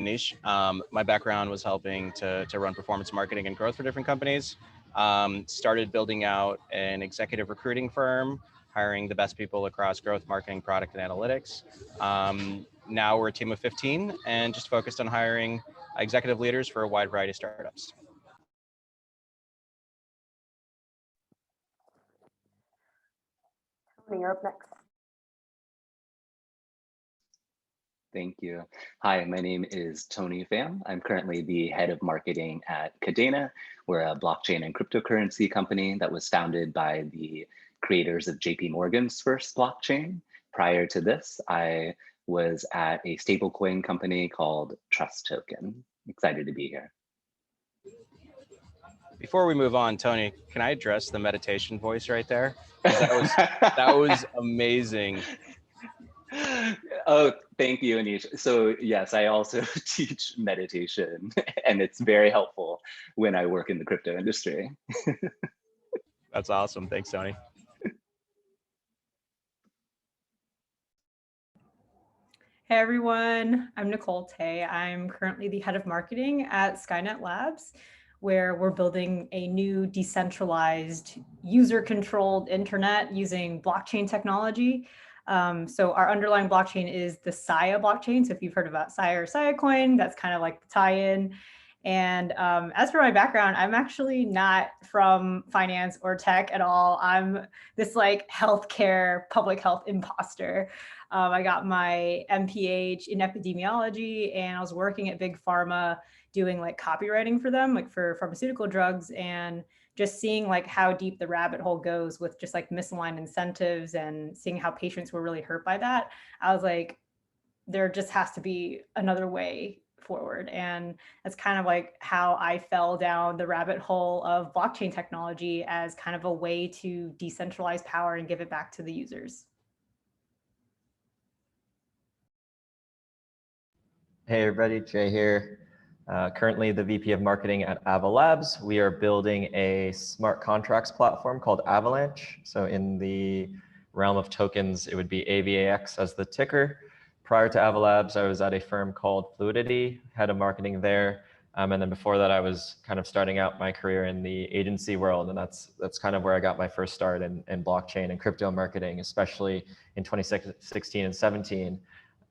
niche. My background was helping to run performance marketing and growth for different companies. Started building out an executive recruiting firm, hiring the best people across growth, marketing, product, and analytics. Now we're a team of 15 and just focused on hiring executive leaders for a wide variety of startups. Tony, you're up next. Thank you. Hi, my name is Tony Pham. I'm currently the head of marketing at Kadena. We're a blockchain and cryptocurrency company that was founded by the creators of JP Morgan's first blockchain. Prior to this, I was at a stablecoin company called Trust Token. Excited to be here. Before we move on, Tony, can I address the meditation voice right there? That was amazing. Oh, thank you, Anish. So yes, I also teach meditation, and it's very helpful when I work in the crypto industry. That's awesome. Thanks, Tony. Hey everyone, I'm Nicole Tay. I'm currently the head of marketing at Skynet Labs, where we're building a new decentralized user-controlled internet using blockchain technology. So our underlying blockchain is the Sia blockchain. So if you've heard about Sia or Sia coin, that's kind of like the tie-in. And as for my background, I'm actually not from finance or tech at all. I'm this like healthcare, public health imposter. I got my MPH in epidemiology, and I was working at Big Pharma doing like copywriting for them, like for pharmaceutical drugs, and just seeing like how deep the rabbit hole goes with just like misaligned incentives and seeing how patients were really hurt by that. I was like, there just has to be another way forward. And that's kind of like how I fell down the rabbit hole of blockchain technology as kind of a way to decentralize power and give it back to the users. Hey everybody, Jay here. Currently the VP of Marketing at Ava Labs. We are building a smart contracts platform called Avalanche. So in the realm of tokens, it would be AVAX as the ticker. Prior to Ava Labs, I was at a firm called Fluidity, head of marketing there. And then before that, I was kind of starting out my career in the agency world. And that's kind of where I got my first start in blockchain and crypto marketing, especially in 2016 and 17,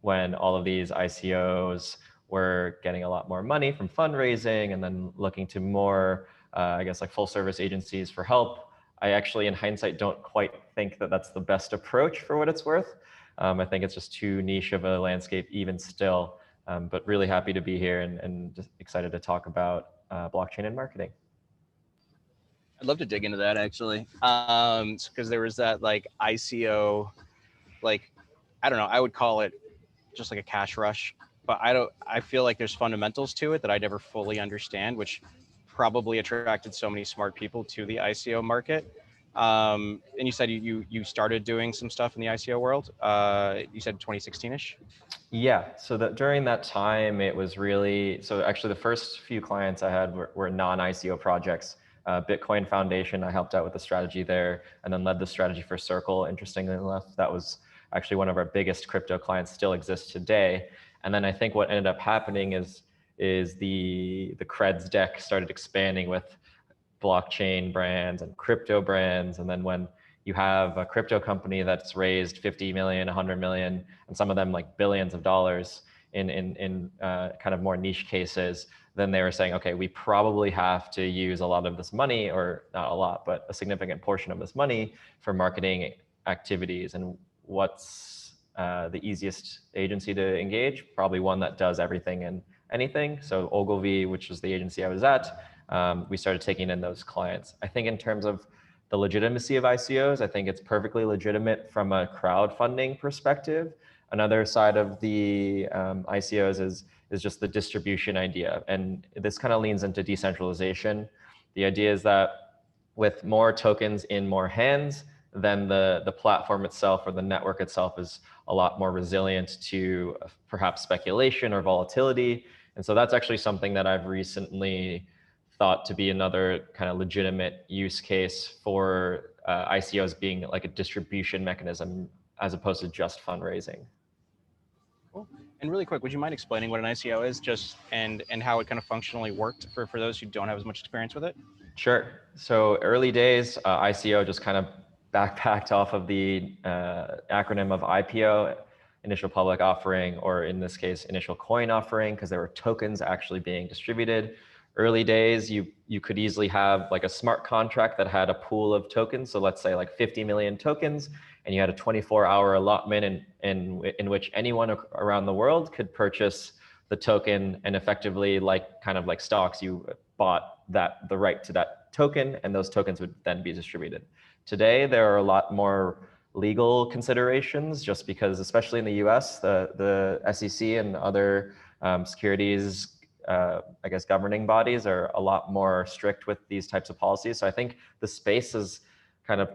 when all of these ICOs were getting a lot more money from fundraising and then looking to more, I guess, like full service agencies for help. I actually, in hindsight, don't quite think that that's the best approach for what it's worth. I think it's just too niche of a landscape even still, but really happy to be here and just excited to talk about blockchain and marketing. I'd love to dig into that actually, because there was that like ICO, like, I don't know, I would call it just like a cash rush, but I feel like there's fundamentals to it that I never fully understand, which probably attracted so many smart people to the ICO market. And you said you started doing some stuff in the ICO world. You said 2016-ish? Yeah, so during that time, it was really, so actually the first few clients I had were non-ICO projects. Bitcoin Foundation, I helped out with the strategy there, and then led the strategy for Circle. Interestingly enough, that was actually one of our biggest crypto clients, still exists today. And then I think what ended up happening is the creds deck started expanding with blockchain brands and crypto brands. And then when you have a crypto company that's raised 50 million, 100 million, and some of them like billions of dollars in kind of more niche cases, then they were saying, okay, we probably have to use a lot of this money, or not a lot, but a significant portion of this money for marketing activities. And what's the easiest agency to engage? Probably one that does everything and anything. So Ogilvy, which is the agency I was at, we started taking in those clients. I think in terms of the legitimacy of ICOs, I think it's perfectly legitimate from a crowdfunding perspective. Another side of the ICOs is just the distribution idea. And this kind of leans into decentralization. The idea is that with more tokens in more hands, then the platform itself or the network itself is a lot more resilient to perhaps speculation or volatility. And so that's actually something that I've recently thought to be another kind of legitimate use case for ICOs being like a distribution mechanism as opposed to just fundraising. Cool. And really quick, would you mind explaining what an ICO is, just and how it kind of functionally worked for those who don't have as much experience with it? Sure. So early days, ICO just kind of backpacked off of the acronym of IPO, initial public offering, or in this case, initial coin offering, because there were tokens actually being distributed. Early days, you could easily have like a smart contract that had a pool of tokens. So let's say like 50 million tokens, and you had a 24-hour allotment in which anyone around the world could purchase the token, and effectively, like kind of like stocks, you bought the right to that token, and those tokens would then be distributed. Today, there are a lot more legal considerations, just because, especially in the US, the SEC and other securities, I guess, governing bodies are a lot more strict with these types of policies. So I think the space has kind of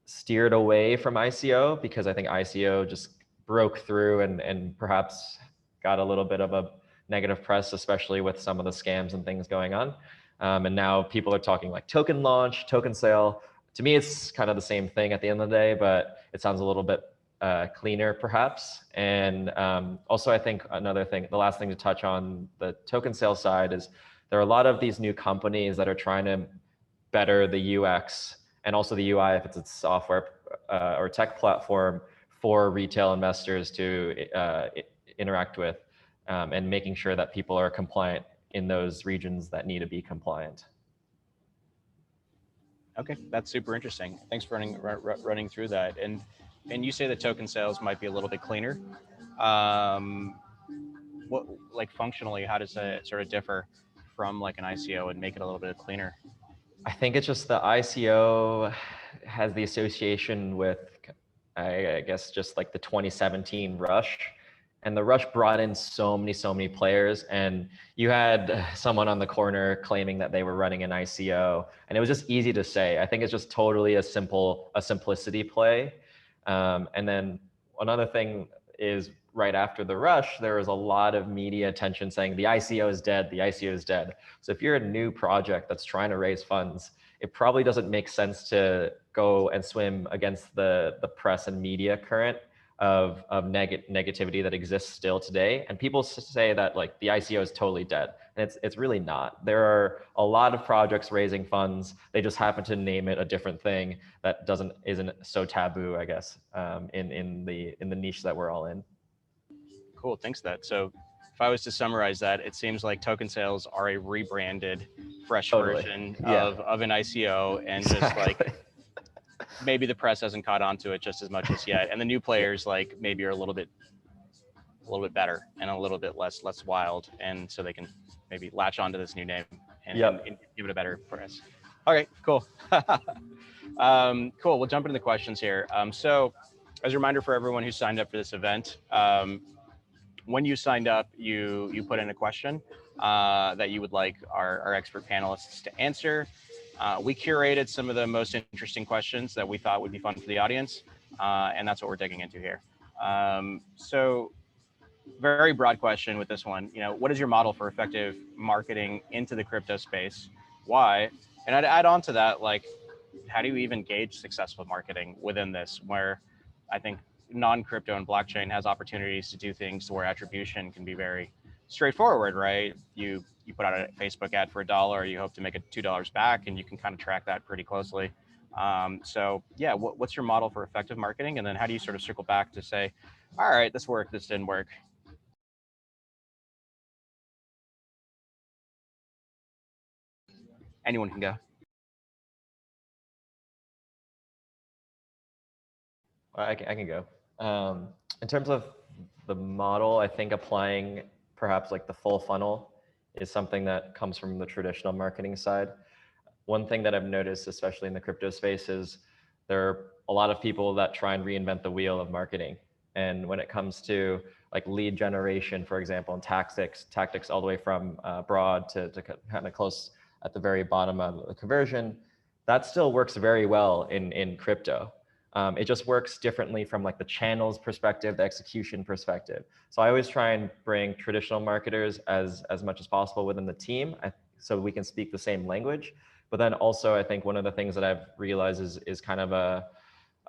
steered away from ICO, because I think ICO just broke through and perhaps got a little bit of a negative press, especially with some of the scams and things going on. And now people are talking like token launch, token sale. To me, it's kind of the same thing at the end of the day, but it sounds a little bit cleaner perhaps. And also I think another thing, the last thing to touch on the token sale side is there are a lot of these new companies that are trying to better the UX and also the UI if it's a software or tech platform for retail investors to interact with, and making sure that people are compliant in those regions that need to be compliant. Okay, that's super interesting. Thanks for running through that. And you say that token sales might be a little bit cleaner. What, like functionally, how does it sort of differ from like an ICO and make it a little bit cleaner? I think it's just the ICO has the association with, I guess, just like the 2017 rush. And the rush brought in so many players, and you had someone on the corner claiming that they were running an ICO, and it was just easy to say. I think it's just totally a simplicity play. And then another thing is, right after the rush, there was a lot of media attention saying the ICO is dead, the ICO is dead. So if you're a new project that's trying to raise funds, it probably doesn't make sense to go and swim against the press and media current of negativity that exists still today. And people say that like the ICO is totally dead, and it's really not. There are a lot of projects raising funds. They just happen to name it a different thing that isn't so taboo, I guess, in the niche that we're all in. Cool, thanks for that. So if I was to summarize that, it seems like token sales are a rebranded, fresh version of an ICO, and just like maybe the press hasn't caught on to it just as much as yet, and the new players like maybe are a little bit better and a little bit less wild, and so they can maybe latch onto this new name and give it a better press. Okay, cool. Cool. We'll jump into the questions here. So as a reminder for everyone who signed up for this event, when you signed up, you put in a question that you would like our expert panelists to answer. We curated some of the most interesting questions that we thought would be fun for the audience, and that's what we're digging into here. So very broad question with this one. You know, what is your model for effective marketing into the crypto space? Why? And I'd add on to that, like, how do you even gauge successful marketing within this, where I think non-crypto and blockchain has opportunities to do things where attribution can be very straightforward, right? You put out a Facebook ad for $1, you hope to make it $2 back, and you can kind of track that pretty closely. So yeah, what's your model for effective marketing? And then how do you sort of circle back to say, all right, this worked, this didn't work? Anyone can go. I can go. In terms of the model, I think applying perhaps like the full funnel is something that comes from the traditional marketing side. One thing that I've noticed, especially in the crypto space, is there are a lot of people that try and reinvent the wheel of marketing. And when it comes to like lead generation, for example, and tactics all the way from broad to kind of close at the very bottom of the conversion, that still works very well in crypto. It just works differently from like the channels perspective, the execution perspective. So I always try and bring traditional marketers as much as possible within the team, so we can speak the same language. But then also I think one of the things that I've realized is kind of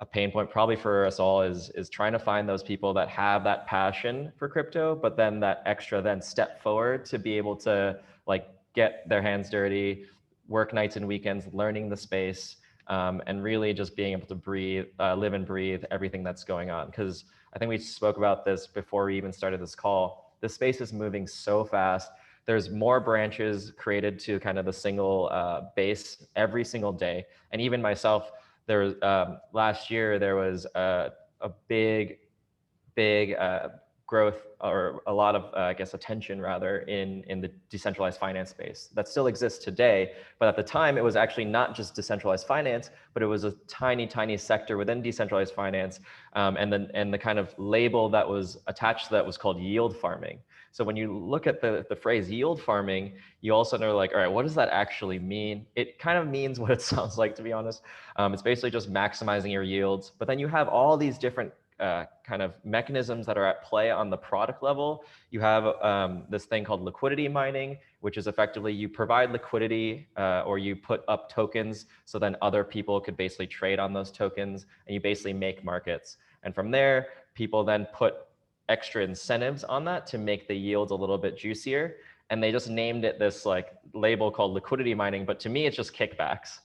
a pain point probably for us all is trying to find those people that have that passion for crypto, but then that extra then step forward to be able to like get their hands dirty, work nights and weekends, learning the space, and really just being able to breathe, live and breathe everything that's going on. Because I think we spoke about this before we even started this call. The space is moving so fast. There's more branches created to kind of the single base every single day. And even myself, there was last year there was a big growth, or a lot of I guess attention rather, in the decentralized finance space that still exists today. But at the time, it was actually not just decentralized finance, but it was a tiny sector within decentralized finance, and the kind of label that was attached to that was called yield farming. So when you look at the phrase yield farming, you also know like, all right, what does that actually mean? It kind of means what it sounds like, to be honest. It's basically just maximizing your yields. But then you have all these different kind of mechanisms that are at play on the product level. You have this thing called liquidity mining, which is effectively you provide liquidity or you put up tokens so then other people could basically trade on those tokens, and you basically make markets. And from there, people then put extra incentives on that to make the yields a little bit juicier. And they just named it this like label called liquidity mining, but to me, it's just kickbacks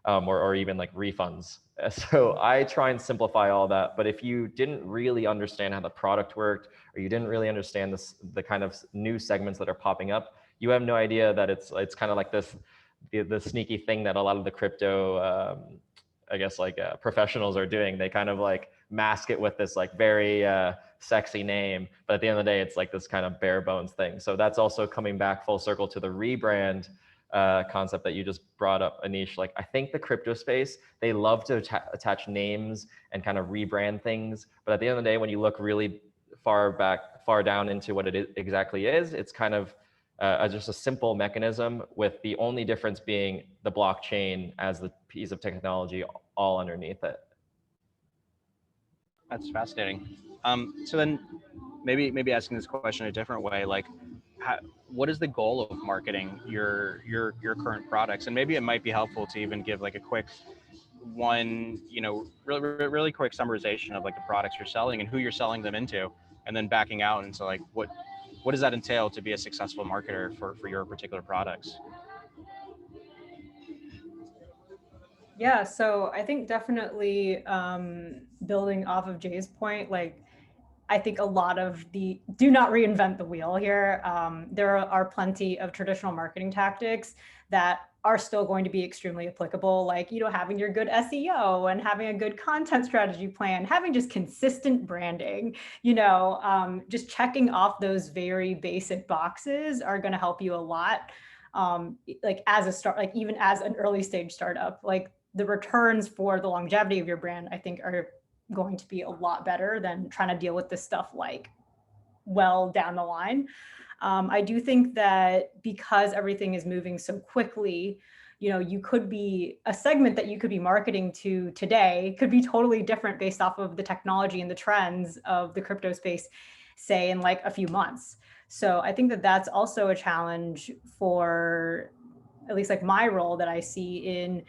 or even like refunds. So I try and simplify all that. But if you didn't really understand how the product worked, or you didn't really understand the kind of new segments that are popping up, you have no idea that it's kind of like the sneaky thing that a lot of the crypto, I guess like professionals are doing. They kind of like mask it with this like very sexy name, but at the end of the day, it's like this kind of bare bones thing. So that's also coming back full circle to the rebrand concept that you just brought up, Anish. Like, I think the crypto space, they love to attach names and kind of rebrand things. But at the end of the day, when you look really far down into what it exactly is, it's kind of just a simple mechanism, with the only difference being the blockchain as the piece of technology all underneath it. That's fascinating. So then maybe asking this question a different way, like, what is the goal of marketing your current products? And maybe it might be helpful to even give like a quick one, really quick summarization of like the products you're selling and who you're selling them into, and then backing out into like what does that entail to be a successful marketer for your particular products? Yeah, so I think definitely building off of Jay's point, like I think a lot of do not reinvent the wheel here. There are plenty of traditional marketing tactics that are still going to be extremely applicable, like, having your good SEO and having a good content strategy plan, having just consistent branding, just checking off those very basic boxes are going to help you a lot. Like as a start, like even as an early stage startup, like the returns for the longevity of your brand, I think are going to be a lot better than trying to deal with this stuff like well down the line. I do think that because everything is moving so quickly, you could be a segment that you could be marketing to today could be totally different based off of the technology and the trends of the crypto space, say in like a few months. So I think that that's also a challenge for at least like my role that I see in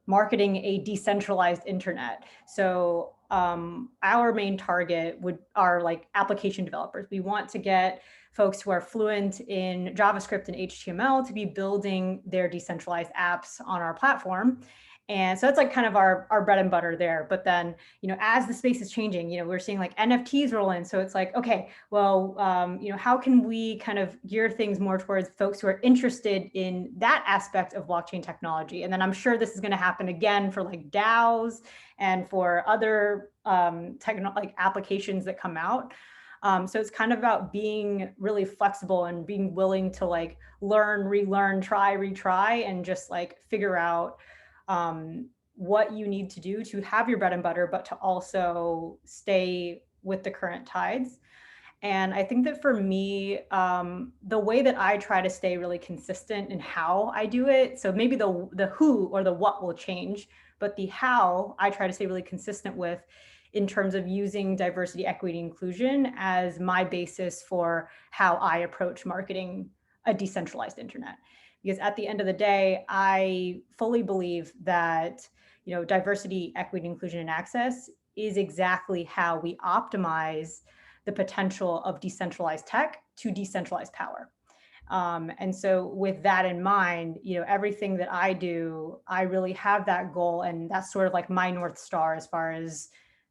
marketing a decentralized internet. So our main target are like application developers. We want to get folks who are fluent in JavaScript and HTML to be building their decentralized apps on our platform. And so that's like kind of our bread and butter there. But then, as the space is changing, we're seeing like NFTs roll in. So it's like, okay, well, how can we kind of gear things more towards folks who are interested in that aspect of blockchain technology? And then I'm sure this is going to happen again for like DAOs and for other like applications that come out. So it's kind of about being really flexible and being willing to like learn, relearn, try, retry, and just like figure out what you need to do to have your bread and butter, but to also stay with the current tides. And I think that for me, the way that I try to stay really consistent in how I do it, so maybe the who or the what will change, but the how I try to stay really consistent with in terms of using diversity, equity, inclusion as my basis for how I approach marketing a decentralized internet. Because at the end of the day, I fully believe that, diversity, equity, inclusion, and access is exactly how we optimize the potential of decentralized tech to decentralized power. And so with that in mind, everything that I do, I really have that goal, and that's sort of like my North Star as far as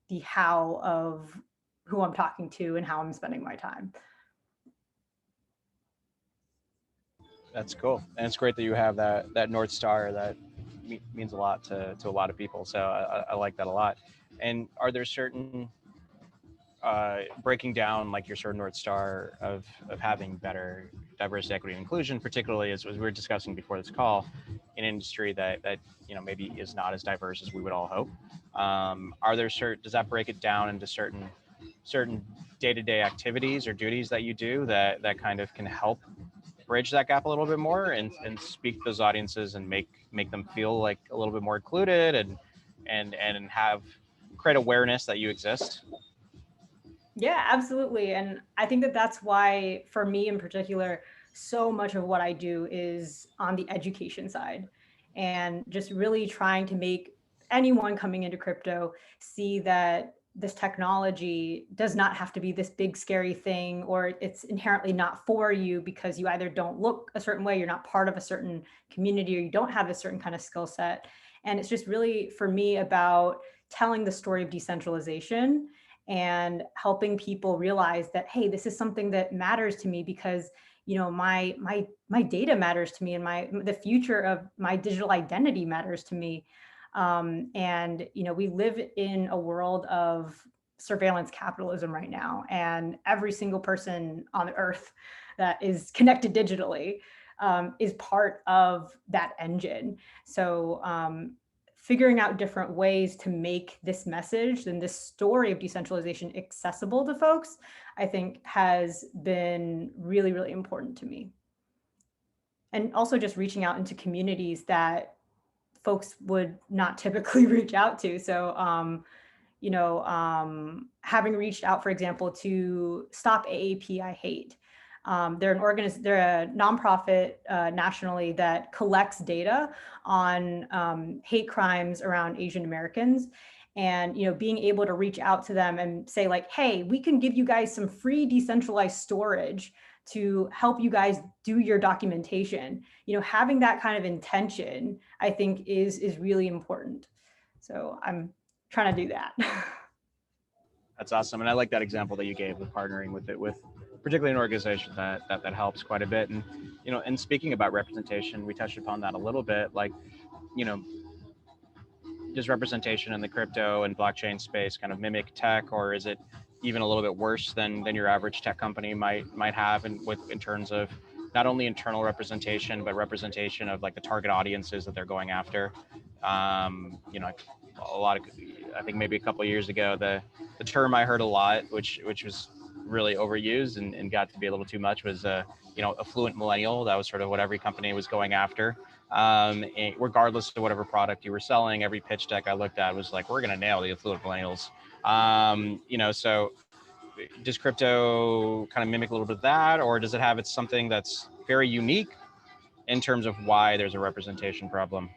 the how of who I'm talking to and how I'm spending my time. That's cool. And it's great that you have that North Star that means a lot to a lot of people. So I like that a lot. And are there certain breaking down like your sort of North Star of having better diversity, equity, and inclusion, particularly as we were discussing before this call, in an industry that maybe is not as diverse as we would all hope. Are there does that break it down into certain day-to-day activities or duties that you do that kind of can help bridge that gap a little bit more and speak to those audiences and make them feel like a little bit more included and have create awareness that you exist? Yeah, absolutely. And I think that that's why, for me in particular, so much of what I do is on the education side, and just really trying to make anyone coming into crypto see that this technology does not have to be this big, scary thing, or it's inherently not for you because you either don't look a certain way, you're not part of a certain community, or you don't have a certain kind of skill set. And it's just really, for me, about telling the story of decentralization and helping people realize that, hey, this is something that matters to me because my data matters to me, and the future of my digital identity matters to me. And we live in a world of surveillance capitalism right now, and every single person on the earth that is connected digitally is part of that engine. So figuring out different ways to make this message and this story of decentralization accessible to folks, I think has been really, really important to me. And also just reaching out into communities that folks would not typically reach out to. So, having reached out, for example, to Stop AAP I Hate. They're a nonprofit nationally that collects data on hate crimes around Asian Americans. And being able to reach out to them and say like, hey, we can give you guys some free decentralized storage to help you guys do your documentation. Having that kind of intention, I think is really important. So I'm trying to do that. That's awesome. And I like that example that you gave with partnering with particularly an organization that helps quite a bit. And, and speaking about representation, we touched upon that a little bit, like, does representation in the crypto and blockchain space kind of mimic tech, or is it even a little bit worse than your average tech company might have in terms of not only internal representation, but representation of like the target audiences that they're going after? A lot of, I think maybe a couple of years ago, the term I heard a lot, which was really overused and got to be a little too much, was affluent millennial. That was sort of what every company was going after. Regardless of whatever product you were selling, every pitch deck I looked at was like, we're going to nail the affluent millennials. So does crypto kind of mimic a little bit of that, or does it have something that's very unique in terms of why there's a representation problem?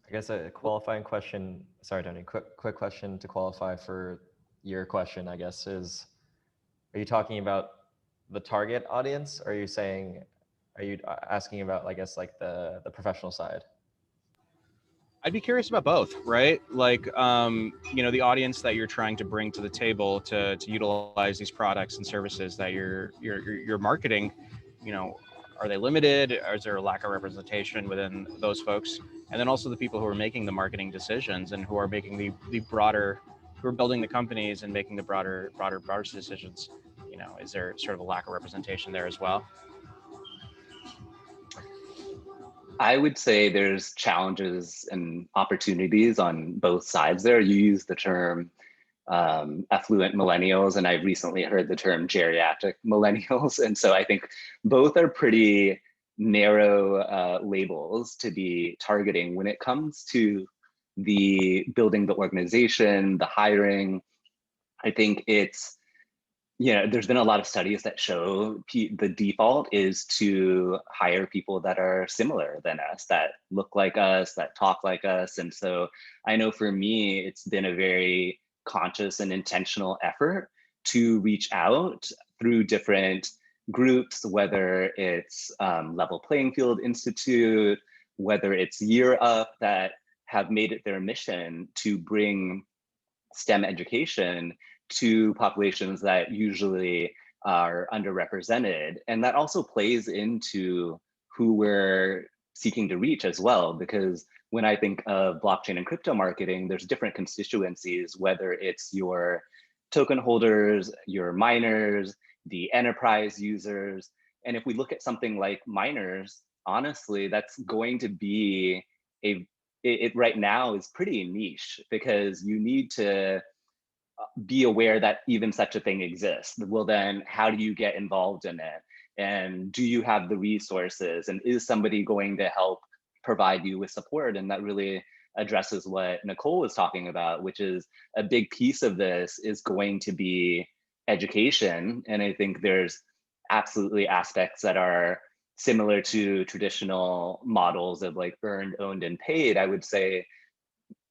I guess a qualifying question, sorry, Tony, quick question to qualify for your question, I guess, is, are you talking about the target audience? Or are you asking about, I guess, like the professional side? I'd be curious about both, right? Like, the audience that you're trying to bring to the table to utilize these products and services that you're marketing, are they limited? Or is there a lack of representation within those folks? And then also the people who are making the marketing decisions and who are making the broader, who are building the companies and making the broader decisions. Is there sort of a lack of representation there as well? I would say there's challenges and opportunities on both sides there. You use the term affluent millennials, and I've recently heard the term geriatric millennials. And so I think both are pretty narrow labels to be targeting when it comes to the building the organization, the hiring. I think it's there's been a lot of studies that show the default is to hire people that are similar than us, that look like us, that talk like us. And so I know for me, it's been a very conscious and intentional effort to reach out through different groups, whether it's Level Playing Field Institute, whether it's Year Up, that have made it their mission to bring STEM education to populations that usually are underrepresented. And that also plays into who we're seeking to reach as well, because when I think of blockchain and crypto marketing, there's different constituencies, whether it's your token holders, your miners, the enterprise users. And if we look at something like miners, honestly, that's going to be it right now is pretty niche, because you need to be aware that even such a thing exists. Well, then how do you get involved in it? And do you have the resources? And is somebody going to help provide you with support? And that really addresses what Nicole was talking about, which is a big piece of this is going to be education. And I think there's absolutely aspects that are similar to traditional models of like earned, owned, and paid. I would say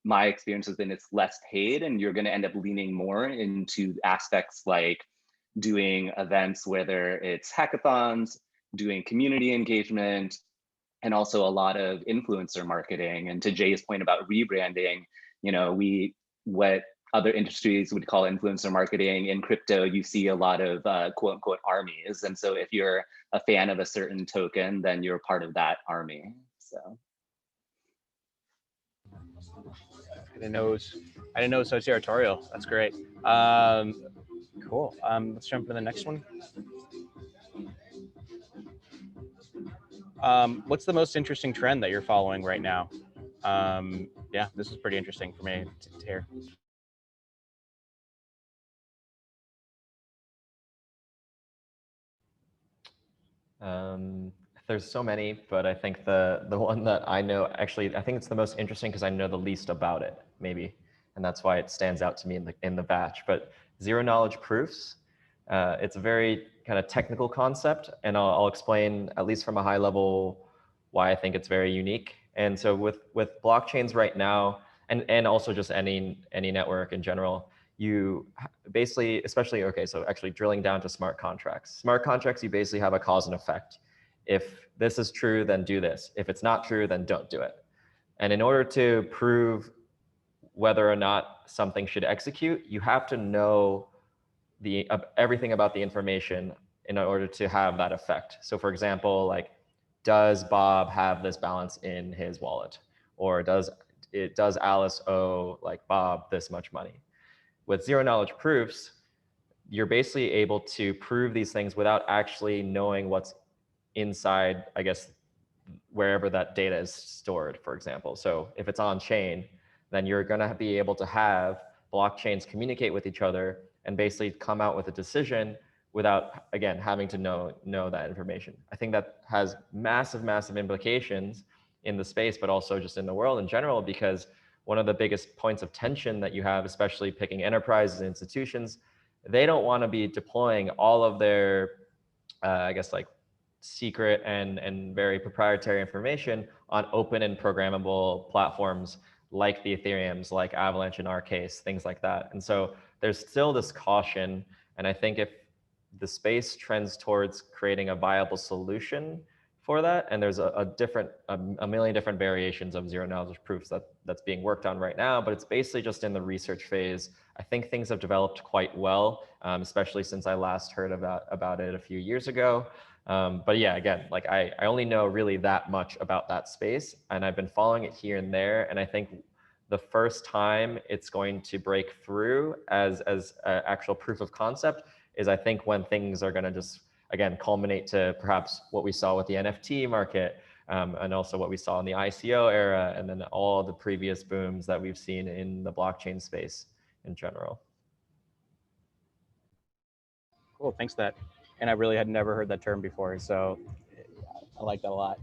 my experience has been it's less paid, and you're going to end up leaning more into aspects like doing events, whether it's hackathons, doing community engagement, and also a lot of influencer marketing. And to Jay's point about rebranding, what other industries would call influencer marketing, in crypto, you see a lot of quote unquote armies. And so if you're a fan of a certain token, then you're part of that army. So. I didn't know it was so territorial. That's great. Cool. Let's jump to the next one. What's the most interesting trend that you're following right now? Yeah, this is pretty interesting for me to hear. There's so many, but I think the one that I know, actually, I think it's the most interesting because I know the least about it, maybe, and that's why it stands out to me in the batch. But zero knowledge proofs, it's a very kind of technical concept, and I'll explain, at least from a high level, why I think it's very unique. And so with blockchains right now, and also just any network in general, you basically, especially, okay, so actually drilling down to smart contracts. Smart contracts, you basically have a cause and effect. If this is true, then do this. If it's not true, then don't do it. And in order to prove whether or not something should execute, you have to know everything about the information in order to have that effect. So for example, like, does Bob have this balance in his wallet? Or does Alice owe like Bob this much money? With zero knowledge proofs, you're basically able to prove these things without actually knowing what's inside, I guess, wherever that data is stored, for example. So if it's on chain, then you're going to be able to have blockchains communicate with each other and basically come out with a decision without, again, having to know that information. I think that has massive, massive implications in the space, but also just in the world in general, because one of the biggest points of tension that you have, especially picking enterprises and institutions, they don't want to be deploying all of their, I guess, like secret and very proprietary information on open and programmable platforms like the Ethereums, like Avalanche in our case, things like that. And so there's still this caution. And I think if the space trends towards creating a viable solution for that, and there's a million different variations of zero knowledge proofs that's being worked on right now, but it's basically just in the research phase. I think things have developed quite well, especially since I last heard about it a few years ago. But yeah, again, like I only know really that much about that space, and I've been following it here and there. And I think the first time it's going to break through as actual proof of concept is, I think, when things are going to just, again, culminate to perhaps what we saw with the NFT market, and also what we saw in the ICO era, and then all the previous booms that we've seen in the blockchain space in general. Cool, thanks for that. And I really had never heard that term before, so I like that a lot.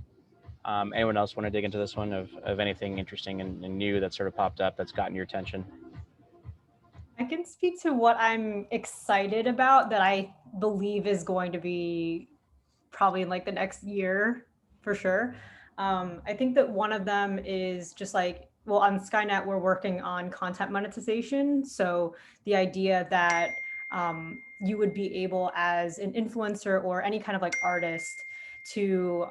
Anyone else want to dig into this one of anything interesting and new that sort of popped up that's gotten your attention? I can speak to what I'm excited about that I believe is going to be probably in like the next year for sure. I think that one of them is just like, well, on Skynet, we're working on content monetization. So the idea that you would be able as an influencer or any kind of like artist to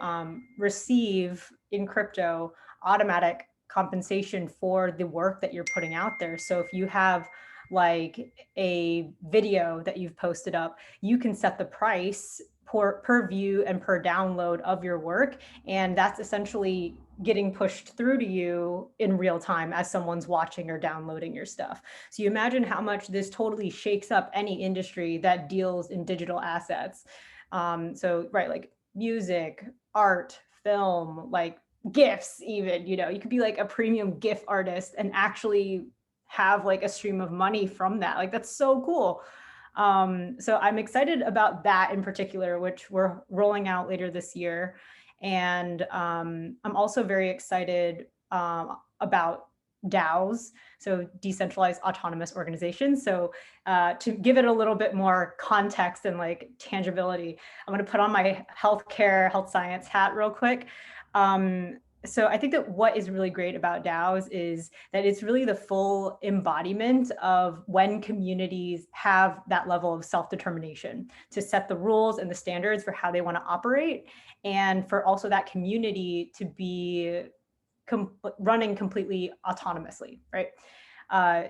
receive in crypto automatic compensation for the work that you're putting out there. So if you have like a video that you've posted up, you can set the price per view and per download of your work. And that's essentially getting pushed through to you in real time as someone's watching or downloading your stuff. So you imagine how much this totally shakes up any industry that deals in digital assets. So, right, like music, art, film, like GIFs even, you know, you could be like a premium GIF artist and actually have like a stream of money from that. Like, that's so cool. So I'm excited about that in particular, which we're rolling out later this year. And I'm also very excited about DAOs, so decentralized autonomous organizations. So to give it a little bit more context and like tangibility, I'm going to put on my health science hat real quick. So I think that what is really great about DAOs is that it's really the full embodiment of when communities have that level of self-determination to set the rules and the standards for how they want to operate, and for also that community to be running completely autonomously, right?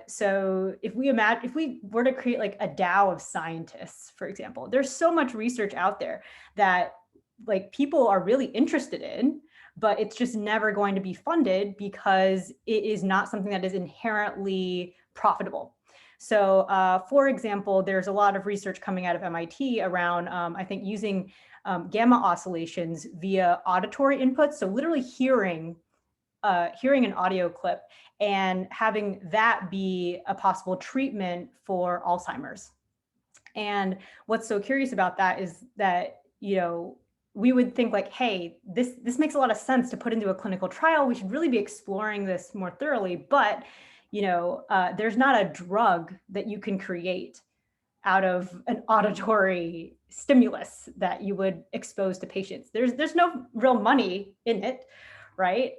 So if we were to create like a DAO of scientists, for example, there's so much research out there that like people are really interested in, but it's just never going to be funded because it is not something that is inherently profitable. So for example, there's a lot of research coming out of MIT around, I think, using gamma oscillations via auditory inputs. So literally hearing an audio clip and having that be a possible treatment for Alzheimer's. And what's so curious about that is that, you know, we would think like, hey, this makes a lot of sense to put into a clinical trial. We should really be exploring this more thoroughly. But, you know, there's not a drug that you can create out of an auditory stimulus that you would expose to patients. There's no real money in it, right?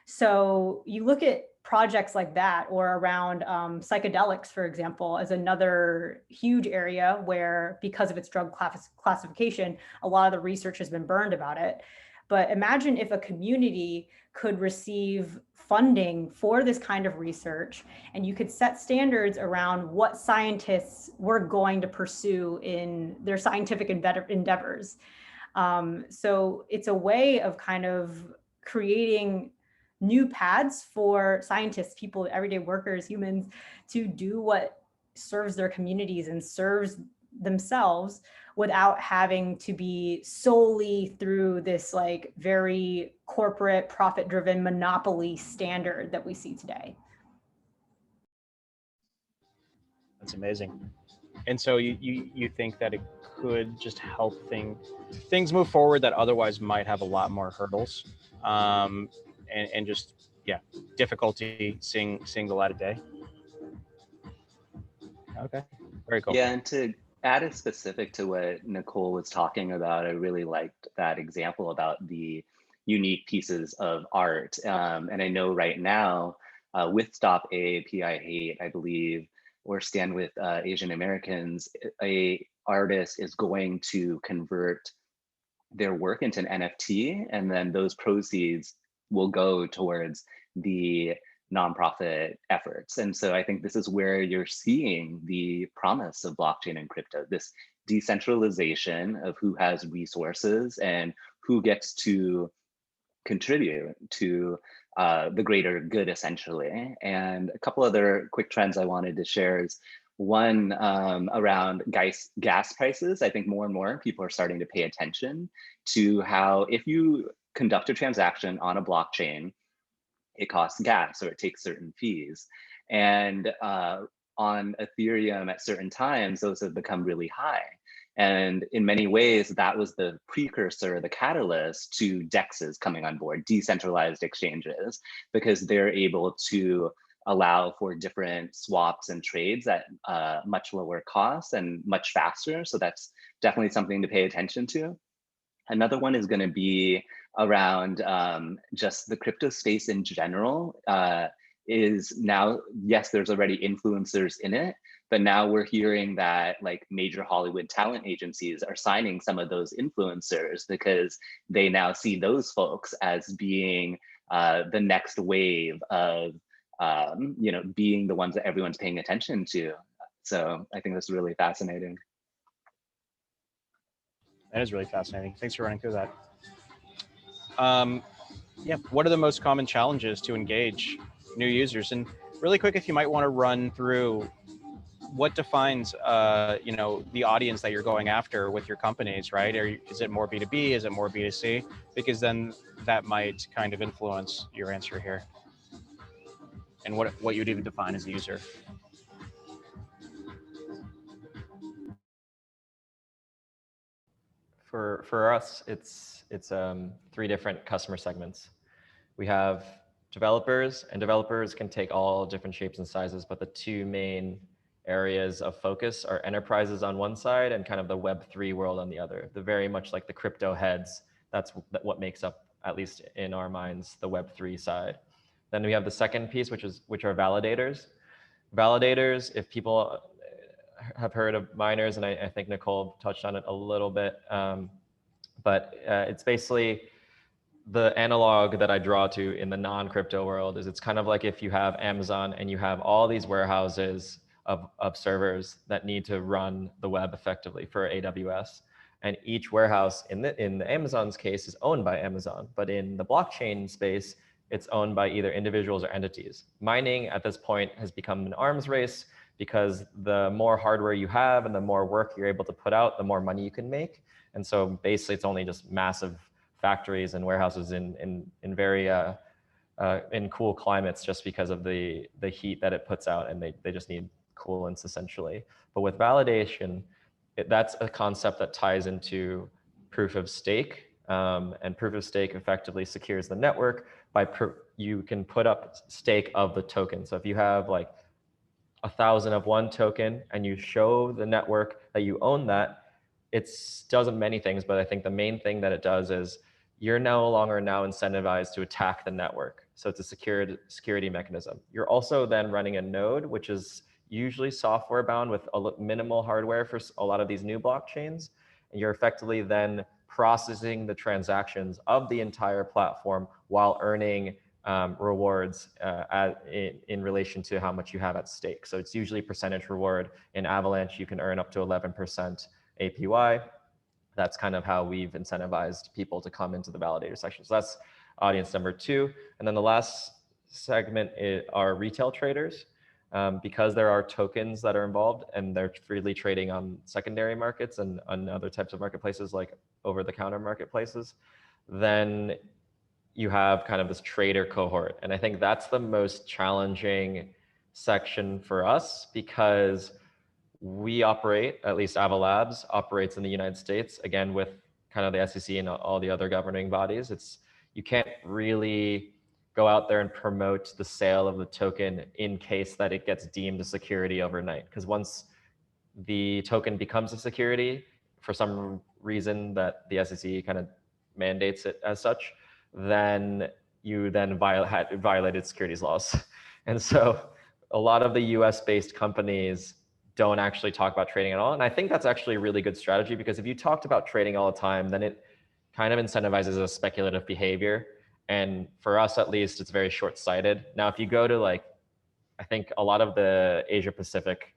So you look at projects like that, or around psychedelics, for example, as another huge area where, because of its drug classification, a lot of the research has been burned about it. But imagine if a community could receive funding for this kind of research, and you could set standards around what scientists were going to pursue in their scientific endeavors. So it's a way of kind of creating new paths for scientists, people, everyday workers, humans, to do what serves their communities and serves themselves without having to be solely through this like very corporate, profit-driven monopoly standard that we see today. That's amazing. And so you think that it could just help things move forward that otherwise might have a lot more hurdles, and just, yeah, difficulty seeing the light of day. Okay, very cool. Yeah, and to add a specific to what Nicole was talking about, I really liked that example about the unique pieces of art. And I know right now with Stop AAPI Hate, I believe, or Stand With Asian Americans, a artist is going to convert their work into an NFT, and then those proceeds will go towards the nonprofit efforts. And so I think this is where you're seeing the promise of blockchain and crypto, this decentralization of who has resources and who gets to contribute to the greater good, essentially. And a couple other quick trends I wanted to share is one around gas prices. I think more and more people are starting to pay attention to how if you conduct a transaction on a blockchain, it costs gas or it takes certain fees. And on Ethereum at certain times, those have become really high. And in many ways, that was the precursor, the catalyst to DEXs coming on board, decentralized exchanges, because they're able to allow for different swaps and trades at much lower costs and much faster. So that's definitely something to pay attention to. Another one is going to be around just the crypto space in general. Is now, yes, there's already influencers in it, but now we're hearing that like major Hollywood talent agencies are signing some of those influencers because they now see those folks as being the next wave of being the ones that everyone's paying attention to. So I think that's really fascinating. That is really fascinating. Thanks for running through that. Yeah, what are the most common challenges to engage new users? And really quick, if you might want to run through what defines the audience that you're going after with your companies, right? Is it more B2B? Is it more B2C? Because then that might kind of influence your answer here. And what you'd even define as a user. For us, it's 3 different customer segments. We have developers, and developers can take all different shapes and sizes, but the 2 main areas of focus are enterprises on one side and kind of the Web3 world on the other. The very much like the crypto heads, that's what makes up, at least in our minds, the Web3 side. Then we have the second piece, which are validators. Validators, if people have heard of miners, and I think Nicole touched on it a little bit, but it's basically the analog that I draw to in the non-crypto world is it's kind of like if you have Amazon and you have all these warehouses of servers that need to run the web effectively for AWS. And each warehouse in the Amazon's case is owned by Amazon, but in the blockchain space, it's owned by either individuals or entities. Mining at this point has become an arms race because the more hardware you have and the more work you're able to put out, the more money you can make. And so basically it's only just massive factories and warehouses in very in cool climates just because of the heat that it puts out, and they just need coolants essentially. But with validation, that's a concept that ties into proof of stake, and proof of stake effectively secures the network by you can put up stake of the token. So if you have like 1,000 of one token and you show the network that you own that, it does many things, but I think the main thing that it does is you're no longer incentivized to attack the network. So it's a security mechanism. You're also then running a node, which is usually software bound with minimal hardware for a lot of these new blockchains. And you're effectively then processing the transactions of the entire platform while earning rewards in relation to how much you have at stake. So it's usually percentage reward. In Avalanche, you can earn up to 11% APY. That's kind of how we've incentivized people to come into the validator section. So that's audience number 2. And then the last segment are retail traders. Because there are tokens that are involved and they're freely trading on secondary markets and on other types of marketplaces like over-the-counter marketplaces, then you have kind of this trader cohort. And I think that's the most challenging section for us because we operate, at least Ava Labs operates in the United States, again, with kind of the SEC and all the other governing bodies. You can't really go out there and promote the sale of the token in case that it gets deemed a security overnight. Because once the token becomes a security, for some reason that the SEC kind of mandates it as such, then you then violated securities laws. And so a lot of the US-based companies don't actually talk about trading at all. And I think that's actually a really good strategy because if you talked about trading all the time, then it kind of incentivizes a speculative behavior. And for us, at least, it's very short-sighted. Now, if you go to I think a lot of the Asia Pacific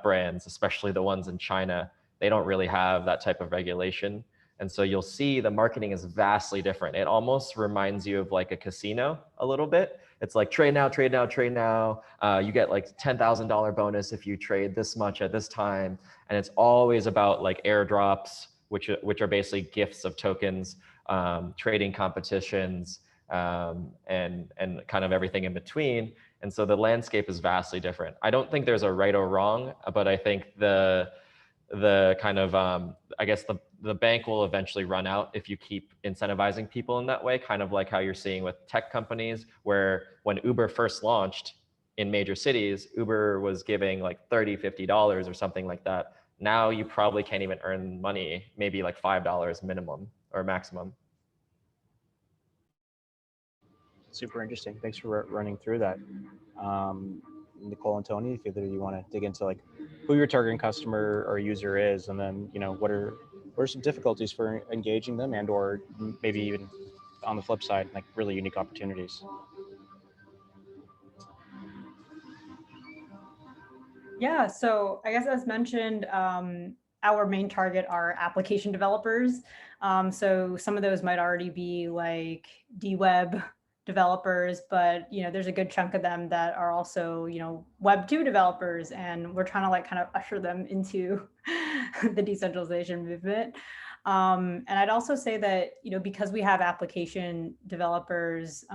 brands, especially the ones in China, they don't really have that type of regulation. And so you'll see the marketing is vastly different. It almost reminds you of like a casino a little bit. It's like trade now, trade now, trade now. You get like $10,000 bonus if you trade this much at this time. And it's always about like airdrops, which are basically gifts of tokens, trading competitions, and kind of everything in between. And so the landscape is vastly different. I don't think there's a right or wrong, but I think the kind of, I guess the bank will eventually run out if you keep incentivizing people in that way, kind of like how you're seeing with tech companies, where when Uber first launched, in major cities, Uber was giving like $30, $50 or something like that. Now you probably can't even earn money, maybe like $5 minimum or maximum. Super interesting. Thanks for running through that. Nicole and Tony, if either you want to dig into like who your targeting customer or user is, and then, you know, what are some difficulties for engaging them, and or maybe even on the flip side, like really unique opportunities. Yeah, so I guess as mentioned, our main target are application developers. So some of those might already be like DWeb developers, but you know, there's a good chunk of them that are also, you know, Web 2 developers, and we're trying to like kind of usher them into the decentralization movement. And I'd also say that, you know, because we have application developers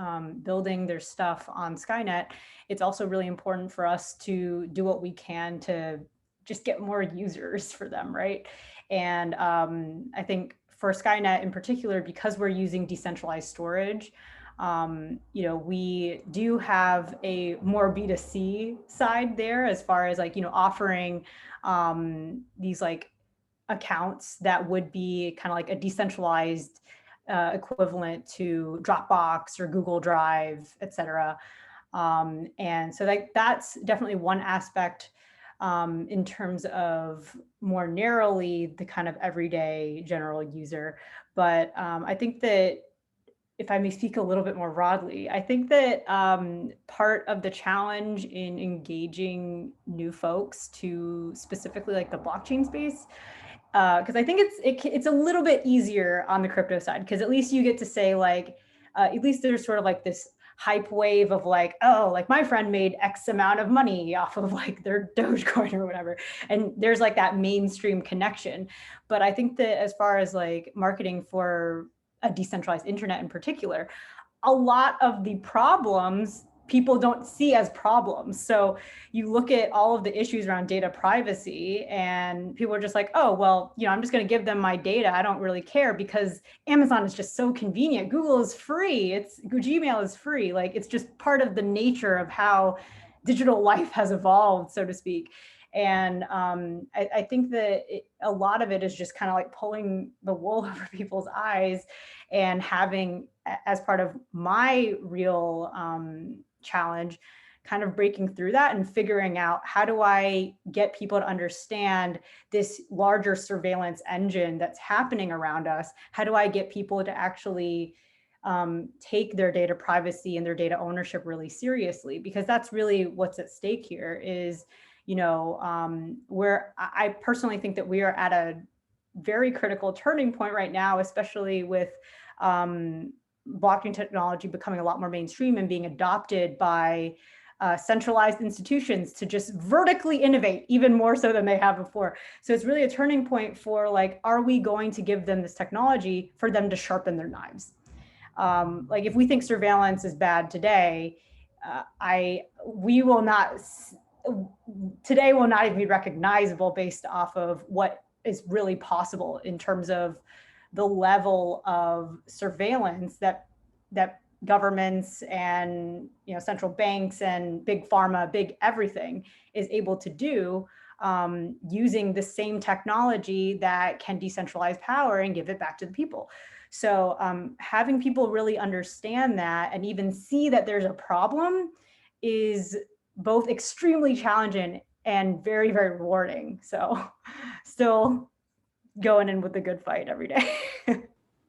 building their stuff on Skynet, it's also really important for us to do what we can to just get more users for them, right? And I think for Skynet in particular, because we're using decentralized storage, you know, we do have a more B2C side there as far as like, you know, offering these like accounts that would be kind of like a decentralized equivalent to Dropbox or Google Drive, et cetera. And so like that's definitely one aspect in terms of more narrowly the kind of everyday general user. But I think that if I may speak a little bit more broadly, I think that part of the challenge in engaging new folks to specifically like the blockchain space, because I think it's a little bit easier on the crypto side, because at least you get to say like, at least there's sort of like this hype wave of like, oh, like my friend made X amount of money off of like their Dogecoin or whatever. And there's like that mainstream connection. But I think that as far as like marketing for a decentralized internet in particular, a lot of the problems people don't see as problems. So you look at all of the issues around data privacy and people are just like, oh, well, you know, I'm just going to give them my data. I don't really care because Amazon is just so convenient. Google is free. Gmail is free. Like it's just part of the nature of how digital life has evolved, so to speak. And I think that a lot of it is just kind of like pulling the wool over people's eyes and having, as part of my real challenge, kind of breaking through that and figuring out how do I get people to understand this larger surveillance engine that's happening around us? How do I get people to actually take their data privacy and their data ownership really seriously? Because that's really what's at stake here is, you know, where I personally think that we are at a very critical turning point right now, especially with blockchain technology becoming a lot more mainstream and being adopted by centralized institutions to just vertically innovate even more so than they have before. So it's really a turning point for like, are we going to give them this technology for them to sharpen their knives? Like if we think surveillance is bad today, today will not even be recognizable based off of what is really possible in terms of the level of surveillance that governments and, you know, central banks and big pharma, big everything is able to do using the same technology that can decentralize power and give it back to the people. So having people really understand that and even see that there's a problem is both extremely challenging and very, very rewarding. So still going in with a good fight every day.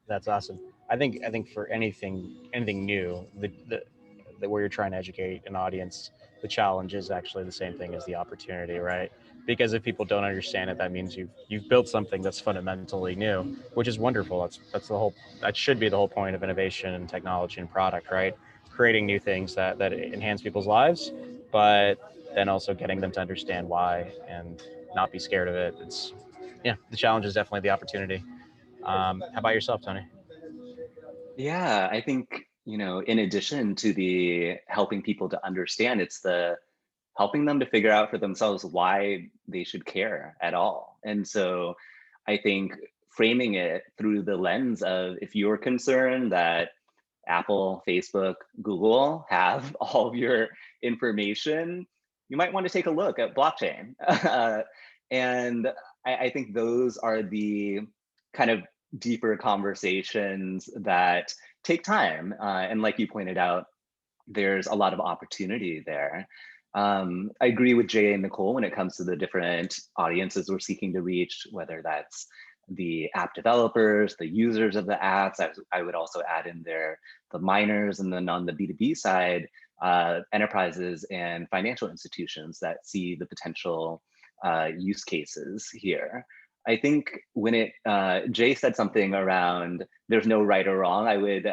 That's awesome. I think for anything new, the where you're trying to educate an audience, the challenge is actually the same thing as the opportunity, right? Because if people don't understand it, that means you've built something that's fundamentally new, which is wonderful. That should be the whole point of innovation and technology and product, right? Creating new things that enhance people's lives, but then also getting them to understand why and not be scared of it. The challenge is definitely the opportunity. How about yourself, Tony? Yeah, I think, you know, in addition to the helping people to understand, it's the helping them to figure out for themselves why they should care at all. And so I think framing it through the lens of, if you're concerned that Apple, Facebook, Google have all of your information, you might want to take a look at blockchain. And I think those are the kind of deeper conversations that take time. And like you pointed out, there's a lot of opportunity there. I agree with Jay and Nicole when it comes to the different audiences we're seeking to reach, whether that's the app developers, the users of the apps. I would also add in there the miners, and then on the B2B side, enterprises and financial institutions that see the potential use cases here. I think when Jay said something around there's no right or wrong, I would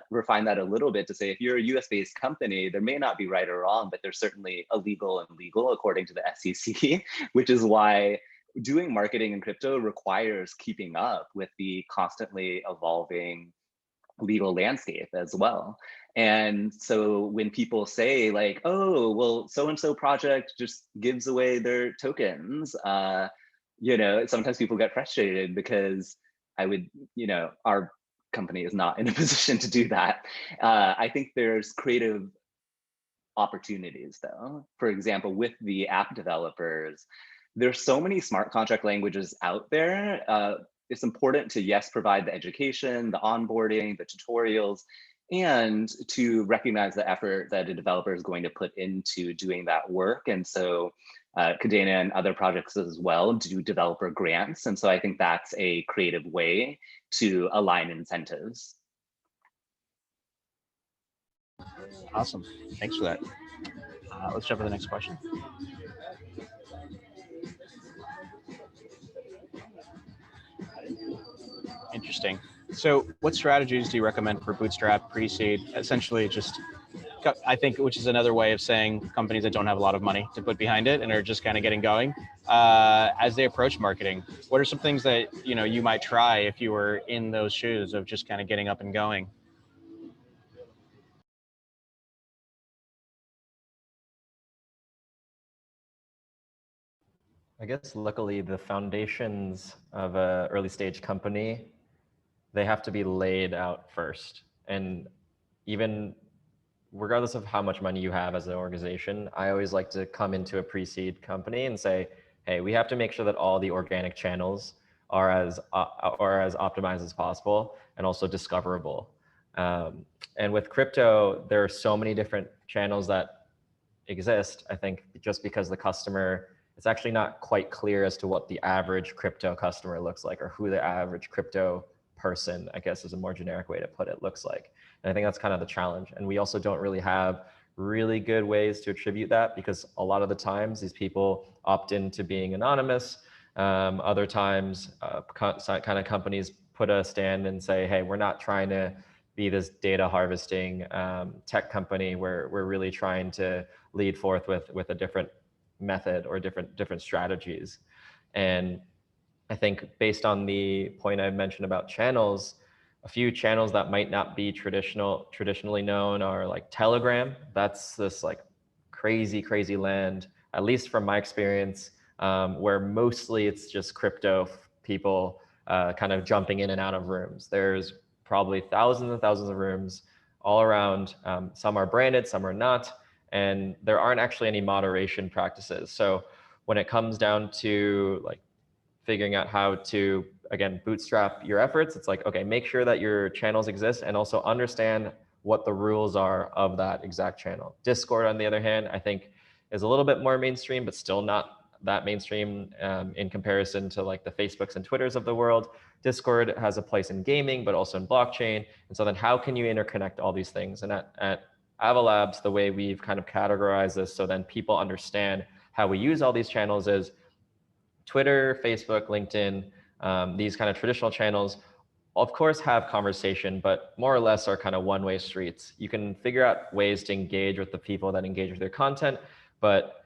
refine that a little bit to say, if you're a US-based company, there may not be right or wrong, but there's certainly illegal and legal according to the SEC, which is why doing marketing in crypto requires keeping up with the constantly evolving legal landscape as well. And so when people say like, oh, well, so-and-so project just gives away their tokens, sometimes people get frustrated because our company is not in a position to do that. I think there's creative opportunities though. For example, with the app developers, there's so many smart contract languages out there. It's important to, yes, provide the education, the onboarding, the tutorials, and to recognize the effort that a developer is going to put into doing that work. And so Kadena and other projects as well do developer grants. And so I think that's a creative way to align incentives. Awesome. Thanks for that. Let's jump to the next question. Interesting. So what strategies do you recommend for bootstrap, pre-seed? Essentially just, I think, which is another way of saying companies that don't have a lot of money to put behind it and are just kind of getting going. As they approach marketing, what are some things that you might try if you were in those shoes of just kind of getting up and going? I guess luckily the foundations of an early stage company, they have to be laid out first. And even regardless of how much money you have as an organization, I always like to come into a pre-seed company and say, hey, we have to make sure that all the organic channels are as optimized as possible and also discoverable. And with crypto, there are so many different channels that exist. I think just because the customer, it's actually not quite clear as to what the average crypto customer looks like, or who the average crypto person, I guess is a more generic way to put it, looks like. And I think that's kind of the challenge. And we also don't really have really good ways to attribute that, because a lot of the times these people opt into being anonymous. Other times kind of companies put a stand and say, hey, we're not trying to be this data harvesting tech company. We're really trying to lead forth with a different method or different strategies. And I think based on the point I mentioned about channels, a few channels that might not be traditionally known are like Telegram. That's this like crazy land, at least from my experience, where mostly it's just crypto people kind of jumping in and out of rooms. There's probably thousands and thousands of rooms all around. Some are branded, some are not, and there aren't actually any moderation practices. So when it comes down to like figuring out how to, again, bootstrap your efforts, it's like, okay, make sure that your channels exist and also understand what the rules are of that exact channel. Discord, on the other hand, I think is a little bit more mainstream, but still not that mainstream in comparison to like the Facebooks and Twitters of the world. Discord has a place in gaming, but also in blockchain. And so then how can you interconnect all these things? And at Ava Labs, the way we've kind of categorized this so then people understand how we use all these channels is Twitter, Facebook, LinkedIn, these kind of traditional channels, of course, have conversation, but more or less are kind of one-way streets. You can figure out ways to engage with the people that engage with their content, but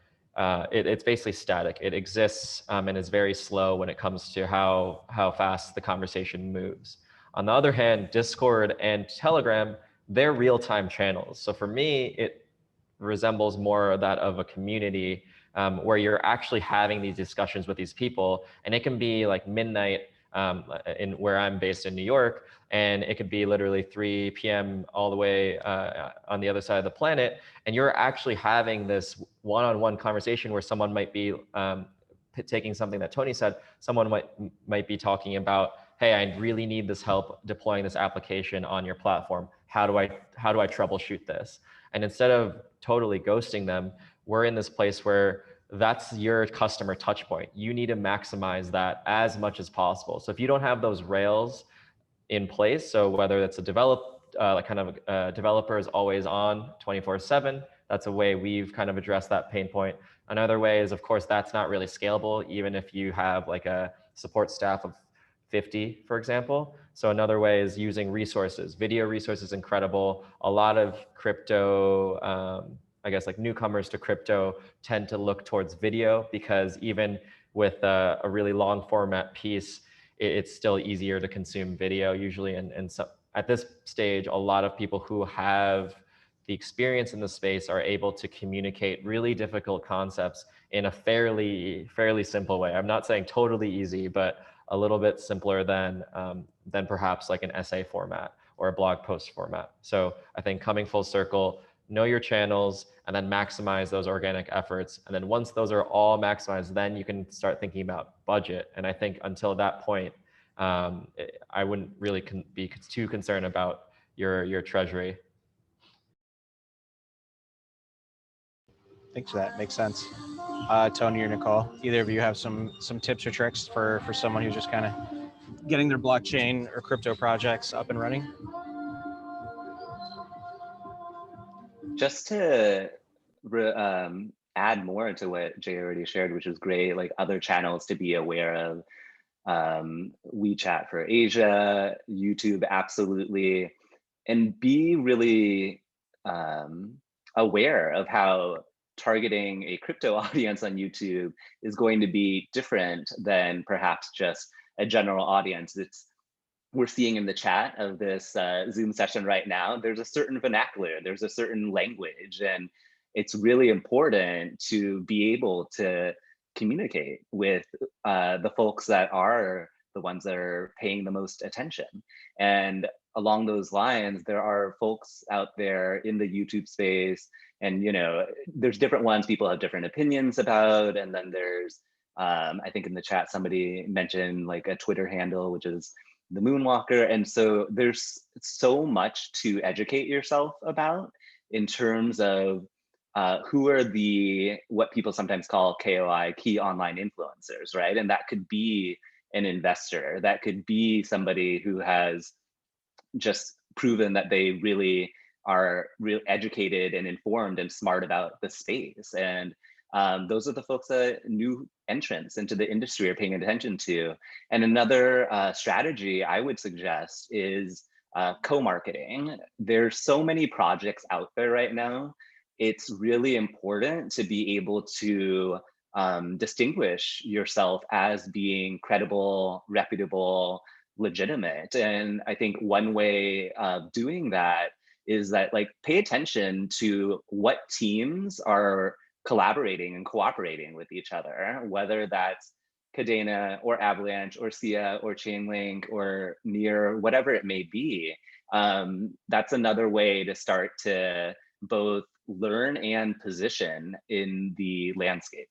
it's basically static. It exists and is very slow when it comes to how fast the conversation moves. On the other hand, Discord and Telegram, they're real-time channels. So for me, it resembles more that of a community where you're actually having these discussions with these people, and it can be like midnight in where I'm based in New York, and it could be literally 3 p.m. all the way on the other side of the planet, and you're actually having this one-on-one conversation where someone might be taking something that Tony said, someone might be talking about, hey, I really need this help deploying this application on your platform. How do I troubleshoot this? And instead of totally ghosting them, we're in this place where that's your customer touch point. You need to maximize that as much as possible. So if you don't have those rails in place, so whether it's a developer is always on 24/7, that's a way we've kind of addressed that pain point. Another way is, of course, that's not really scalable, even if you have like a support staff of 50, for example. So another way is using resources. Video resources, incredible. A lot of crypto, I guess like newcomers to crypto tend to look towards video, because even with a really long format piece, it's still easier to consume video usually. And so at this stage, a lot of people who have the experience in the space are able to communicate really difficult concepts in a fairly simple way. I'm not saying totally easy, but a little bit simpler than perhaps like an essay format or a blog post format. So I think coming full circle, know your channels and then maximize those organic efforts. And then once those are all maximized, then you can start thinking about budget. And I think until that point, I wouldn't really be too concerned about your treasury. Thanks for that. Makes sense. Tony or Nicole, either of you have some tips or tricks for someone who's just kind of getting their blockchain or crypto projects up and running? Just to add more to what Jay already shared, which is great, like other channels to be aware of, WeChat for Asia, YouTube, absolutely, and be really aware of how targeting a crypto audience on YouTube is going to be different than perhaps just a general audience. We're seeing in the chat of this Zoom session right now, there's a certain vernacular, there's a certain language, and it's really important to be able to communicate with the folks that are the ones that are paying the most attention. And along those lines, there are folks out there in the YouTube space, and there's different ones people have different opinions about. And then there's, I think in the chat, somebody mentioned like a Twitter handle, which is the Moonwalker. And so there's so much to educate yourself about in terms of who are what people sometimes call KOI, key online influencers, right? And that could be an investor, that could be somebody who has just proven that they really are real educated and informed and smart about the space. And those are the folks that new entrants into the industry are paying attention to. And another strategy I would suggest is co-marketing. There's so many projects out there right now. It's really important to be able to distinguish yourself as being credible, reputable, legitimate. And I think one way of doing that is that, like, pay attention to what teams are collaborating and cooperating with each other, whether that's Kadena or Avalanche or SIA or Chainlink or Near, whatever it may be. That's another way to start to both learn and position in the landscape.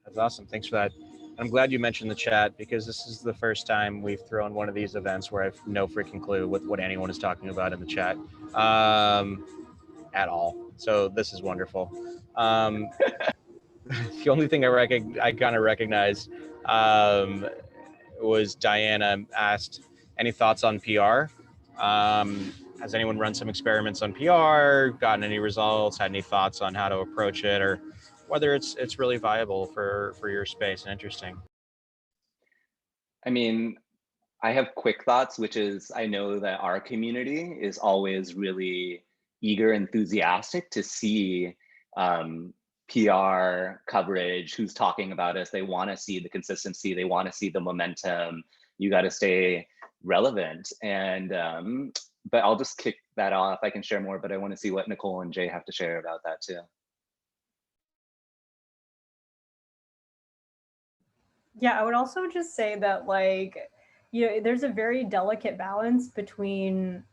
That's awesome. Thanks for that. I'm glad you mentioned the chat, because this is the first time we've thrown one of these events where I have no freaking clue what anyone is talking about in the chat at all. So this is wonderful. The only thing I kind of recognized was Diana asked, any thoughts on PR? Has anyone run some experiments on PR, gotten any results, had any thoughts on how to approach it, or whether it's really viable for your space and interesting? I mean, I have quick thoughts, which is, I know that our community is always really eager, enthusiastic to see PR coverage, who's talking about us. They want to see the consistency, they want to see the momentum. You got to stay relevant. And but I'll just kick that off. I can share more, but I want to see what Nicole and Jay have to share about that too. Yeah, I would also just say that, like, there's a very delicate balance between,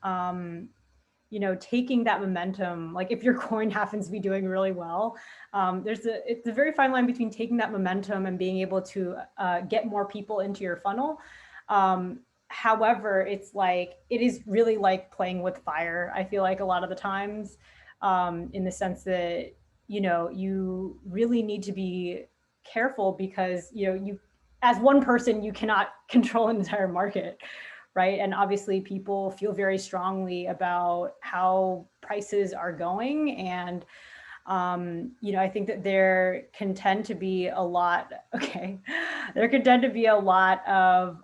taking that momentum. Like if your coin happens to be doing really well, it's a very fine line between taking that momentum and being able to get more people into your funnel. However, it's like, it is really like playing with fire, I feel like a lot of the times, in the sense that, you really need to be careful because, you, as one person, you cannot control an entire market, right? And obviously people feel very strongly about how prices are going. And, I think that there can tend to be a lot, there can tend to be a lot of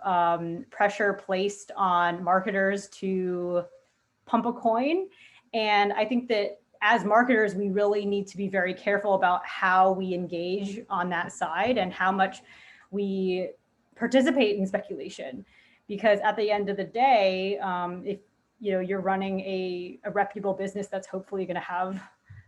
pressure placed on marketers to pump a coin. And I think that as marketers, we really need to be very careful about how we engage on that side and how much we participate in speculation. Because at the end of the day, if you're running a reputable business that's hopefully going to have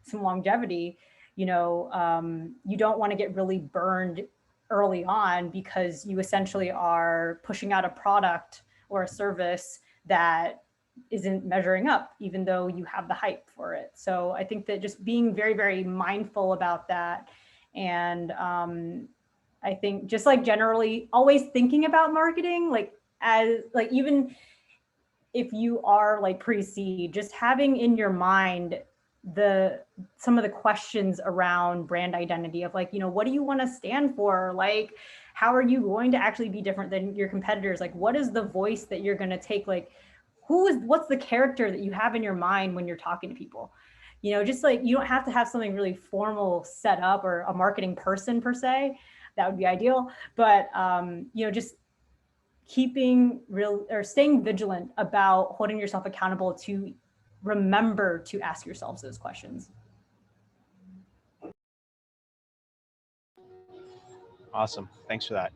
some longevity, you don't want to get really burned early on because you essentially are pushing out a product or a service that isn't measuring up, even though you have the hype for it. So I think that just being very, very mindful about that. And I think just like generally always thinking about marketing, like as like, even if you are like pre-seed, just having in your mind some of the questions around brand identity of like, what do you want to stand for? Like, how are you going to actually be different than your competitors? Like, what is the voice that you're going to take? Like, what's the character that you have in your mind when you're talking to people? Just like, you don't have to have something really formal set up or a marketing person per se. That would be ideal. But, just keeping real or staying vigilant about holding yourself accountable to remember to ask yourselves those questions. Awesome. Thanks for that.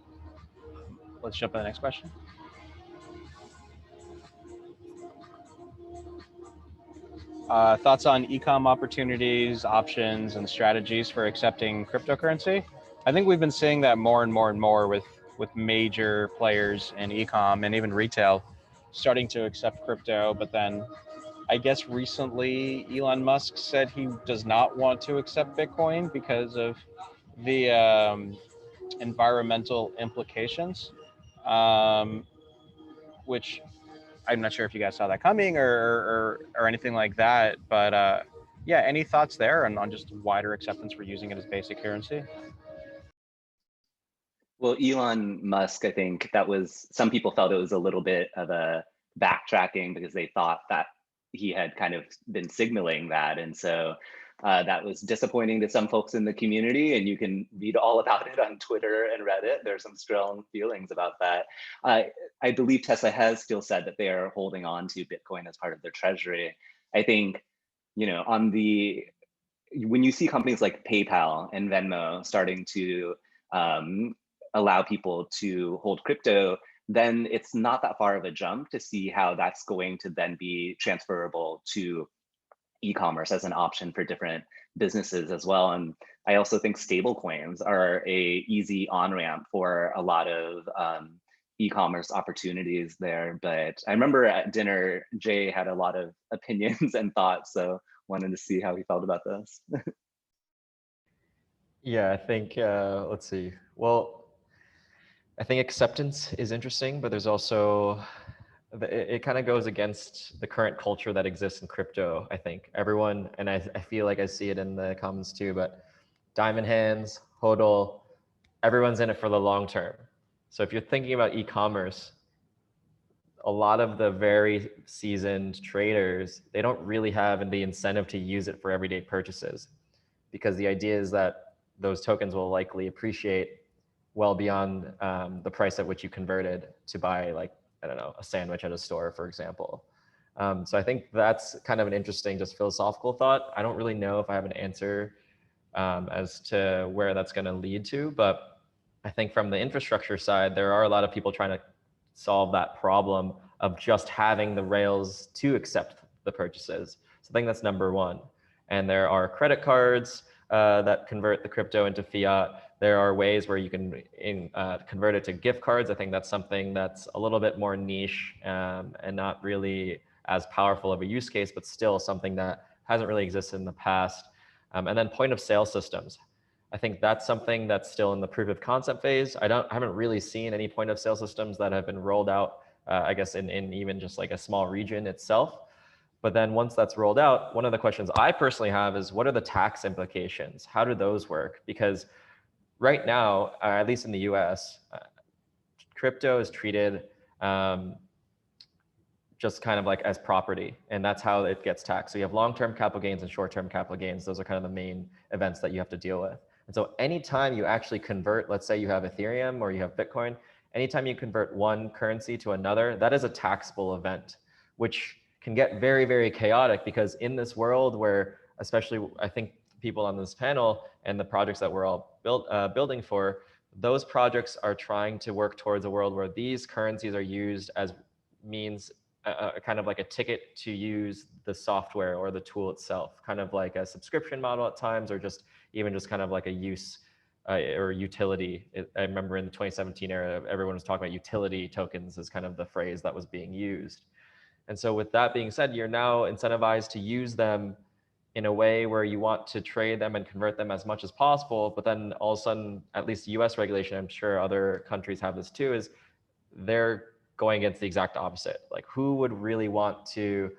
Let's jump to the next question. Thoughts on ecom opportunities, options, and strategies for accepting cryptocurrency? I think we've been seeing that more and more and more with major players in ecom and even retail starting to accept crypto. But then I guess recently Elon Musk said he does not want to accept Bitcoin because of the environmental implications, which I'm not sure if you guys saw that coming or anything like that. But yeah, any thoughts there on just wider acceptance for using it as basic currency? Well, Elon Musk, I think that was, some people felt it was a little bit of a backtracking because they thought that he had kind of been signaling that. And so that was disappointing to some folks in the community, and you can read all about it on Twitter and Reddit. There's some strong feelings about that. I believe Tesla has still said that they are holding on to Bitcoin as part of their treasury. I think, on when you see companies like PayPal and Venmo starting to allow people to hold crypto, then it's not that far of a jump to see how that's going to then be transferable to e-commerce as an option for different businesses as well. And I also think stable coins are a easy on-ramp for a lot of e-commerce opportunities there. But I remember at dinner, Jay had a lot of opinions and thoughts, so wanted to see how he felt about this. Yeah, I think, let's see. Well, I think acceptance is interesting, but there's also, it kind of goes against the current culture that exists in crypto, I think. Everyone, and I feel like I see it in the comments too, but diamond hands, hodl, everyone's in it for the long term. So if you're thinking about e-commerce, a lot of the very seasoned traders, they don't really have the incentive to use it for everyday purchases, because the idea is that those tokens will likely appreciate well beyond the price at which you converted to buy, like, I don't know, a sandwich at a store, for example. So I think that's kind of an interesting, just philosophical thought. I don't really know if I have an answer as to where that's going to lead to, but I think from the infrastructure side, there are a lot of people trying to solve that problem of just having the rails to accept the purchases. So I think that's number one. And there are credit cards that convert the crypto into fiat. There are ways where you can convert it to gift cards. I think that's something that's a little bit more niche and not really as powerful of a use case, but still something that hasn't really existed in the past. And then point of sale systems. I think that's something that's still in the proof of concept phase. I haven't really seen any point of sale systems that have been rolled out, I guess in even just like a small region itself. But then once that's rolled out, one of the questions I personally have is what are the tax implications? How do those work? Because right now, at least in the US, crypto is treated just kind of like as property, and that's how it gets taxed. So you have long-term capital gains and short-term capital gains. Those are kind of the main events that you have to deal with. And so anytime you actually convert, let's say you have Ethereum or you have Bitcoin, anytime you convert one currency to another, that is a taxable event, which can get very, very chaotic because in this world where, especially I think people on this panel and the projects that we're all building for, those projects are trying to work towards a world where these currencies are used as means kind of like a ticket to use the software or the tool itself, kind of like a subscription model at times, or just even just kind of like a use or utility. I remember in the 2017 era, everyone was talking about utility tokens as kind of the phrase that was being used. And so with that being said, you're now incentivized to use them in a way where you want to trade them and convert them as much as possible. But then all of a sudden, at least US regulation, I'm sure other countries have this too, is they're going against the exact opposite. Like who would really want to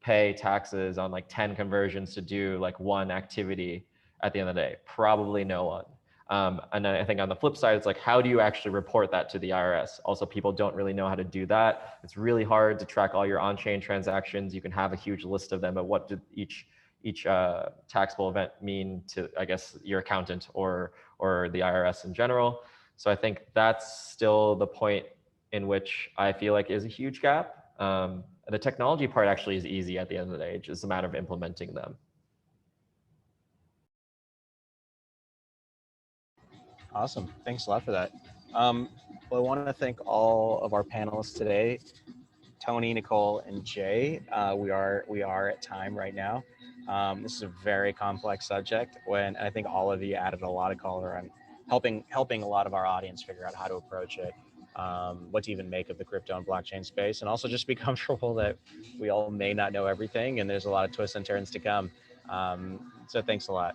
pay taxes on like 10 conversions to do like one activity at the end of the day? Probably no one. And then I think on the flip side, it's like, how do you actually report that to the IRS? Also, people don't really know how to do that. It's really hard to track all your on-chain transactions. You can have a huge list of them, but what did each taxable event mean to, I guess, your accountant or the IRS in general? So I think that's still the point in which I feel like is a huge gap. The technology part actually is easy at the end of the day. It's just a matter of implementing them. Awesome. Thanks a lot for that. Well, I want to thank all of our panelists today, Tony, Nicole, and Jay. We are at time right now. This is a very complex subject, and I think all of you added a lot of color and helping a lot of our audience figure out how to approach it, what to even make of the crypto and blockchain space, and also just be comfortable that we all may not know everything, and there's a lot of twists and turns to come. So thanks a lot.